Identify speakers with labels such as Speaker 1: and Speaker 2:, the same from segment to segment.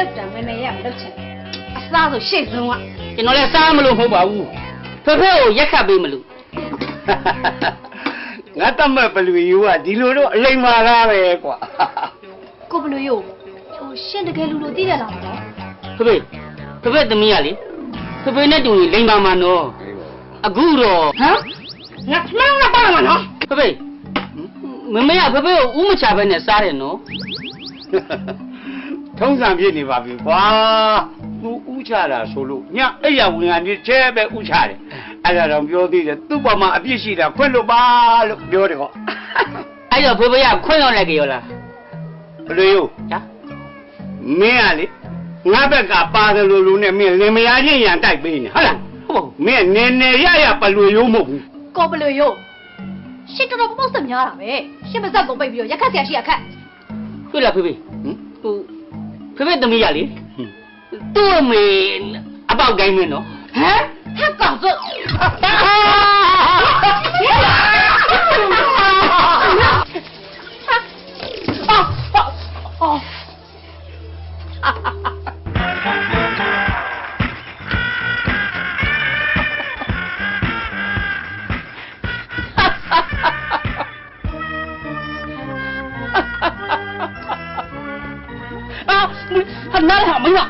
Speaker 1: လောက်တာမမေရမလောက်ချင်အစားဆိုရှေ့ဆုံးက
Speaker 2: ကျွန်တော်လည်းစားမလို့မဟုတ်ပါဘူးဖေဖေကိုရက်ခတ်ပေးမလို့
Speaker 3: ငါတတ်မဲ့ဘလူယူကဒီလိုတော့အလိမ္မာကားပဲကွာ
Speaker 1: ကိုဘလူယူဟိုရှင်းတကယ်လူလိုသိရလားမလား
Speaker 2: ဖေသမီးကလေဖေနဲ့တူရင်လိမ္မာမှာနော်အခုတော့
Speaker 1: ဟမ်ငါမှန်းပါမှာနော်
Speaker 2: ဖေမမေကဖေကိုဥမချပဲနဲ့စားတယ်နော်
Speaker 3: ထုံးစံဖြစ်နေပါပြီကွာသူဥချတာဆိုလို့ညအဲ့ရဝင်ကနေချဲပဲဥချတယ်အဲ့ဒါတော့ပြောသေးတယ်သူ့ပေါ်မှာအပြစ်ရှိတာခွင့်လို့ပါလို့ပြောတယ်ကော
Speaker 2: အဲ့တော့ဖေကခွင့်ရောလိုက်ကြရောလား
Speaker 3: ဘလူယူ
Speaker 2: ဟာ
Speaker 3: မင်းကလေငါဘက်ကပါတယ်လို့လူနဲ့မင်းလင်မယားချင်းရန်တိုက်ပေးနေဟုတ်လားဟုတ်မင်းနေရဘလူယူမဟုတ်ဘူး
Speaker 1: ကိုဘလူယူရှစ်တော်ပေါ့စများတာပဲရှစ်မဆက်ကုန်ပိတ်ပြီးတော့ရက်ခတ်ဆရာရှိရခတ်
Speaker 2: တွေ့လားဖေဟိုဖေသမီးရလေသူ့အမေအပေါက်တိုင်းမင်းနော်
Speaker 1: ဟမ်ကောင်စို့
Speaker 2: 哪里好没了？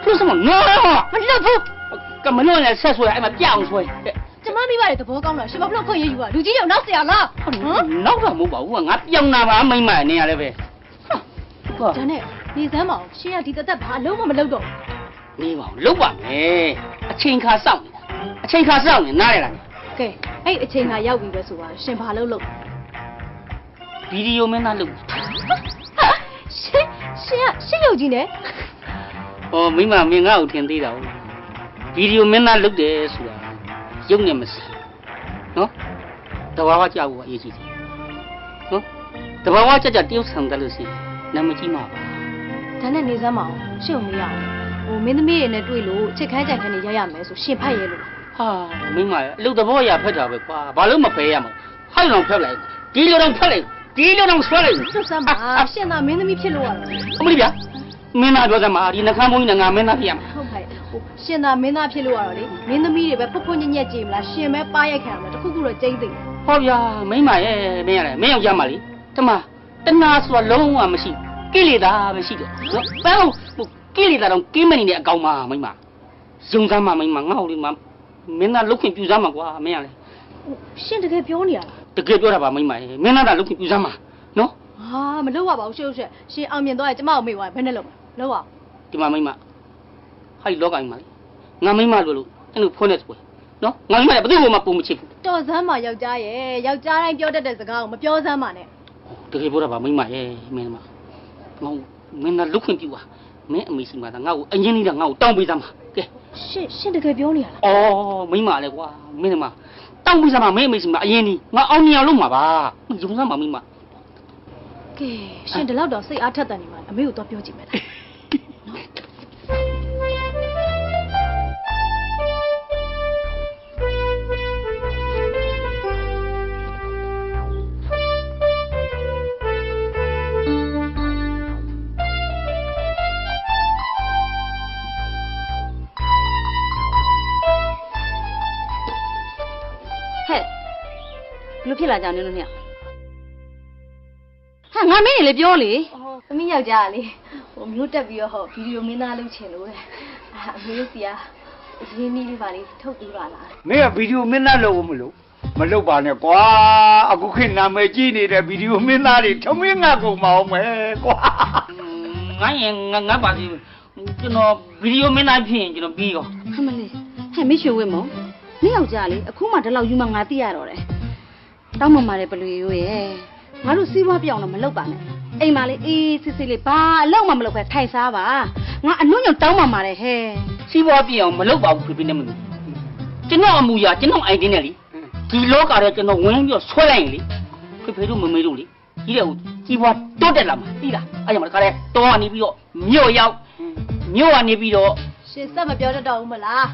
Speaker 2: 说什么我？我知道不？根本乱来晒出来，哎妈变出来。
Speaker 1: 怎么没把你的包讲了？是不是可以有啊？如今有闹死人了？
Speaker 2: 闹啥没包啊？我变那把没买呢了呗。
Speaker 1: 真的，你怎么？现在这个在爬楼我们楼着。
Speaker 2: 你往楼吧哎，青卡上呢，青卡上呢哪里来？
Speaker 1: 给，哎，青卡要不要说啊？先爬楼楼。
Speaker 2: 比你有没那楼？
Speaker 1: ရှင်းရုပ်ကြီးနဲ့
Speaker 2: မိမမင်းငါ့ကိုထင်သေးတာဗီဒီယိုမင်းသားလုပ်တယ်ဆိုတာရုပ်နဲ့မစီနော်တဘာဝကြောက်ဘူးအရေးကြီးတယ်နော်တဘာဝကြတရုပ်ဆောင်တယ်လို့ရှိရင်နာမကြီးမှာပါ
Speaker 1: ဒါနဲ့နေစမ်းမအောင်ရှင်းမရအောင်မင်းသမီးတွေနဲ့တွေ့လို့ချစ်ခိုင်းကြိုင်ခိုင်းနေရရမယ်ဆိုရှင်ဖတ်ရဲလို့
Speaker 2: ဟာမိမအလုပ်တဘောရဖက်တာပဲကွာဘာလို့မဖယ်ရမှာဟိုက်အောင်ဖက်လိုက်ဒီလိုတော့ဖက်လိုက်ဒီလိုတော့ဆွဲလိုက်
Speaker 1: စမ်းပါရှင်သာမင်းသမီးဖြစ်လို့ရတော့
Speaker 2: အမလေးဗျာမင်းသားပြောစမ်းပါဒီနှခမ်းမုန်းကြီးနဲ့ငါမင်းသားဖြစ်ရမှာ
Speaker 1: ဟုတ်ပါရှင်သာမင်းသားဖြစ်လို့ရတော့လေမင်းသမီးတွေပဲဖွတ်ဖွတ်ညက်ညက်ကြည့်မလားရှင်ပဲပါရိုက်ခံရမှာတခုခုတော့ကျိန်းသိ
Speaker 2: ဟောဗျာမိမရဲ့မင်းရတယ်မင်းယောက်ျားမလေးတမတနာဆိုတာလုံးဝမရှိကိလေသာပဲရှိတယ်နော်ပန်းကိလေသာတော့ကင်းမနေတဲ့အကောင်မမိမယုံစမ်းမမိမငါ့ဟိုလေးမမင်းသားလုတ်ခွင့်ပြူစမ်းမှာကွာမင်းရလေ
Speaker 1: ရှင်တကယ်ပြောနေရလား
Speaker 2: တကယ်ပြောတာပါမိမရဲ့မင်းသားကလုတ်ခွင့်ပြူစမ်းမှာနော်
Speaker 1: ဟာမလုပ်ရပါဘူးရှုပ်ရှင်အောင်မြင်သွားရင်ကျမကိုမေ့သွားဘယ်နဲ့လုပ်လုပ်အောင်
Speaker 2: ဒီမှာမိမဟာဒီလောကကြီးမှာငါမိမလို့အဲ့လိုဖုန်းနဲ့ဆွဲနော်ငါမိမလည်းဘယ်သူ့ကိုမှပုံမချစ်ဘူး
Speaker 1: တော်စမ်းမှာယောက်ျားရဲ့ယောက်ျားတိုင်းပြောတတ်တဲ့စကားကိုမပြောစမ်းပါနဲ့
Speaker 2: တကယ်ပြောတာပါမိမရဲ့မင်းမငါမင်းသားလုတ်ခွင့်ပြူပါမင်းအမေစီမှာငါ့ကိုအရင်လေးကငါ့ကိုတောင်းပေးစမ်းပါကဲ
Speaker 1: ရှင်တကယ်ပြောနေရလား
Speaker 2: အော်မိမလည်းကွာမင်းမတောင်းပေးစမ်းပါမင်းအမေစီမှာအရင်လေးငါအောင်မြင်အောင်လုပ်မှာပါယုံစမ်းပါမိမ
Speaker 1: ကဲရှင်ဒီလောက်တော့စိတ်အားထက်တန်နေမှာအမေကိုတော့ပြောကြည့်မယ်လား
Speaker 4: ဘလို့ဖြစ်လာကြနင်းတို့နှစ်ဟာငါမင်းနေလေပြောလေ
Speaker 1: သမီးယောက်ျားလေမျိုးတက်ပြီးတော့ဗီဒီယိုမင်းသားလုပ်ချင်လို့တဲ့အမေစီကရင်းနှီးလေးပါလေးထုတ်ပြီးပါလား
Speaker 3: မင်းကဗီဒီယိုမင်းသားလုပ်မလုပ်ပါနဲ့ကွာအခုခေတ်နာမည်ကြီးနေတဲ့ဗီဒီယိုမင်းသားတွေထမင်းငါကုန်မအောင်မယ်ကွာ
Speaker 2: ငါရင်ငါပါစီကျွန်တော်ဗီဒီယိုမင်းသားဖြစ်ရင်ကျွန်တော်ပြီးရော
Speaker 4: ဟမလေးဟဲ့မရွှေဝင်းမောနင်းယောက်ျားလေအခုမှဒီလောက်ယူမှငါသိရတော့တယ်တောင်းမမာတဲ့ဘလူရိုးရဲ့ငါတို့စီးပွားပြောင်းတော့မလုပ်ပါနဲ့အိမ်မှာလေအေးစစ်စစ်လေးဘာအလုပ်မှမလုပ်ပဲထိုင်စားပါငါအနုညွန့်တောင်းမာတယ်ဟဲ့
Speaker 2: စီးပွားပြောင်းမလုပ်ပါဘူးဖေဖေနဲ့မလို့ကျွန်တော်အမူအရာကျွန်တော်အိုင်တင်းနဲ့လေဒီလောကထဲကျွန်တော်ဝင်ပြီးတော့ဆွဲလိုက်ရင်လေဖေဖေတို့မမေတို့လေကြီးတဲ့ဟိုကြီးပွားတိုးတက်လာမှာသိလားအဲ့ကြောင့်မခါတဲ့တောကနေပြီးတော့မြို့ရောက်မြို့ကနေပြီးတော့
Speaker 1: ရှင်စက်မပြောတတ်တော့ဘူးမလား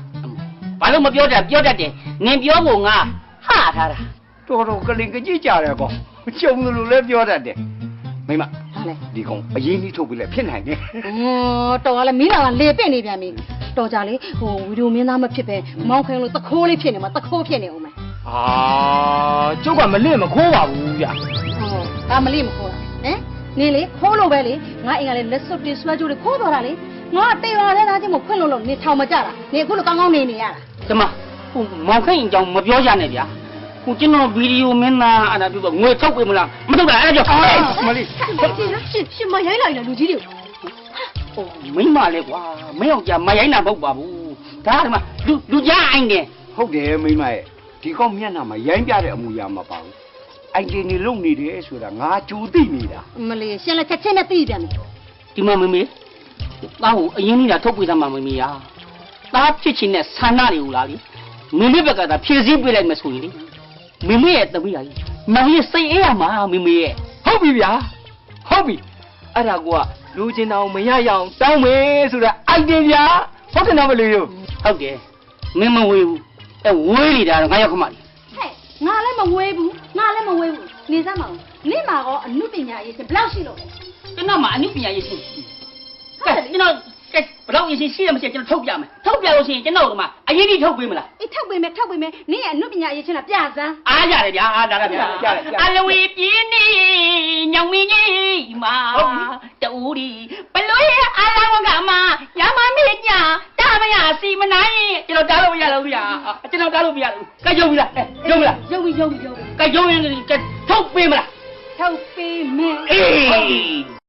Speaker 2: ဘာလို့မပြောတတ်ပြောတတ်တယ်နင်ပြောဖို့ငါဟာထားတာ
Speaker 3: တော်ကလင်ကကြည့်ကြတယ်ကောကျုံလို့လည်းပြောတတ်တယ်မိမ
Speaker 4: ဘာလဲ
Speaker 3: ဒီကောင်အရင်ကြီးထုတ်ပြီးလဲဖြစ်နိုင်တယ်
Speaker 4: တော်ကလည်းမင်းလာလေပင့်နေပြန်ပြီတော်ကြလေဟိုဗီဒီယိုမင်းသားမဖြစ်ပဲမောင်းခိုင်းလို့တခိုးလေးဖြစ်နေမှာတခိုးဖြစ်နေအောင်မယ်
Speaker 5: ကျုပ်ကမလင့်မခိုးပါဘူးဗျ
Speaker 4: ဒါမလေးမခိုးတာဟမ်နင်းလေခိုးလို့ပဲလေငါအင်ကလည်းလက်စွပ်တွေဆွဲကြိုးတွေခိုးသွားတာလေငါတေပါလဲသားချင်းကိုခွင့်လို့နေထောင်မကြတာနေအခုလိုကောင်းကောင်းနေရတာ
Speaker 2: ကျမဟိုမောင်ခိုင်းအကြောင်းမပြောကြနဲ့ဗျာဟိုကျွန်တော်ဗီဒီယိုမင်းသားအဲ့ဒါပြောငွေထုတ်ပေးမလားမထုတ်တာအဲ့ဒါပြောမလေး
Speaker 4: ရှင်မရိုင်းလိုက်လားလူကြီးတွေ
Speaker 2: ဟိုမိမလေးကွာမင်းအောင်ကြမရိုင်းတာမဟုတ်ပါဘူးဒါကဒီမှာလူကြားအိုင်တယ်
Speaker 3: ဟုတ်တယ်မိမရဲ့ဒီကောင်မျက်နှာမှာရိုင်းပြတဲ့အမူအရာမပါဘူးအိုင်တင်နေလုံနေတယ်ဆိုတာငါကြိုသိနေတာ
Speaker 4: မလေးရှင်လည်းချက်ချင်းနဲ့သိပြန်ပြီ
Speaker 2: ဒီမှာမမေသားကိုအရင်ကြီးတာထုတ်ပေးသမှာမမေယာသားဖြစ်ချင်တဲ့ဆန္ဒတွေကိုလားလေမမေဘက်ကသာဖြည့်ဆည်းပေးလိုက်မှဆိုရင်လေမမေရဲ့တပည့်ဟာကြီးမမေရဲ့စိတ်အေးရမှာမမေရဲ့
Speaker 5: ဟုတ်ပြီဗျာဟုတ်ပြီအဲ့ဒါကလူချင်းတောင်မရရအောင်တောင်းမယ်ဆိုတာအိုက်တင်ဗျာဟုတ်တယ်နော်မလို့
Speaker 2: ဟုတ်တယ်မင်းမဝေးဘူးအဲဝေးနေတာတော့ငါရောက်ခမလေး
Speaker 4: ဟဲ့ငါလည်းမဝေးဘူးငါလည်းမဝေးဘူးနေစမ်းမအောင်နေမှာကောအမှုပညာရေးစဘယ်လောက်ရှိလို့လဲ
Speaker 2: ကျွန်တော်မှအနုပညာရေးရှိကဲကျွန်တော်ကဲဘယ်တော့ရေးရှိတယ်မရှိကျွန်တော်ထုတ်ပြမယ်ထုတ်ပြလို့ရှိရင်ကျွန်တော်ကမှအရင်ကြီးထုတ်ပေးမလား
Speaker 4: အေးထောက်ပေးမယ်နင်းရဲ့အမှုပညာရေးချင်းလားပြစမ်း
Speaker 2: အားရတယ်ဗျာအားဒါကဗျာအလဝေပြင်းနေညောင်မင်းကြီးမာတူဒီဘလို့ရအလောင်းကမှရမမေးညာတာမရစီမနိုင်ကျွန်တော်တားလို့မရတော့ဗျာကျွန်တော်တားလို့မရဘူးကဲရုံပြီလားရုံပြီလား
Speaker 4: ရုပ်ပြီ
Speaker 2: ကဲရုံရင်ထုတ်ပေးမလား
Speaker 4: ထောက်ပေးမယ်
Speaker 2: အေး